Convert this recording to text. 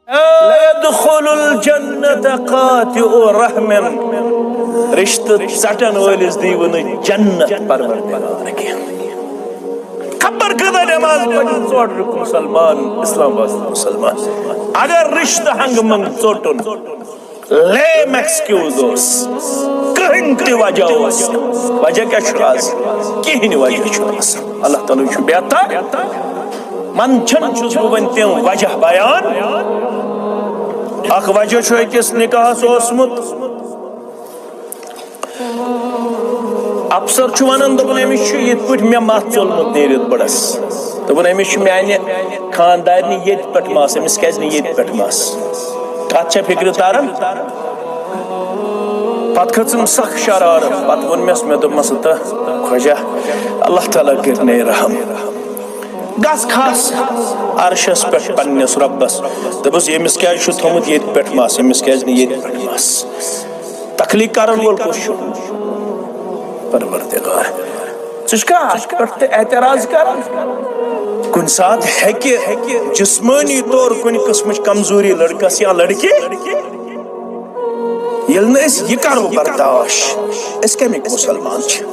لا يدخل الجنة قاطع رحم رشتہ ژٹن وٲلِس دیٖوٕ نہٕ جنت پروردگار کینٛہہ. خبر کۭژاہ نٮ۪ماز پٔرِتھ ژوٚٹ رُک مسلمان اسلام باس مسلمان اگر رشتہٕ ہنگہٕ منٛگ ژوٚٹُن لیم ایکسکیوز اوس کٕہٕنۍ تہِ وجہ اوس وجہ کیٛاہ چھُ آز کِہیٖنۍ وجہ چھُنہٕ آسان. اللہ تعالیٰ چھُ بہتر منٛدچھن چھُس بہٕ وۄنۍ تِم وجہ بیان. اکھ وجہ چھُ أکِس نکاحس اوسمُت افسر چھُ ونان دوٚپُن أمِس چھُ یِتھ پٲٹھۍ مےٚ مَتھ ژوٚلمُت نیٖرِتھ بٔڑس دوٚپُن أمِس چھُ میانہِ خاندارنہِ ییٚتہِ پٮ۪ٹھ مَس أمِس کیازِ نہٕ ییٚتہِ پٮ۪ٹھ مَس. کتھ چھےٚ فکرِ تران. پتہٕ کھٔژٕم سخ شرارت پتہٕ ووٚن مےٚ دوٚپمس تہٕ خۄجا اللہ تعالیٰ کٔرنَے رحم گژھ کھس عرشس پٮ۪ٹھ پننِس رۄبس دوٚپُس ییٚمِس کیازِ چھُ تھوٚمُت ییٚتہِ پٮ۪ٹھ مَس أمِس کیازِ نہٕ ییٚتہِ پٮ۪ٹھ مَس. تخلیٖق کرن وول کُس چھُ پروردگار. ژٕ چھُکھا اتھ پٮ۪ٹھ تہِ اعتراض کران. کُنہِ ساتہٕ ہیٚکہِ جسمٲنی طور کُنہِ قٕسمٕچ کمزوری لڑکس یا لڑکی ییٚلہِ نہٕ أسۍ یہِ کرو برداش أسۍ کمیِکۍ مسلمان چھِ.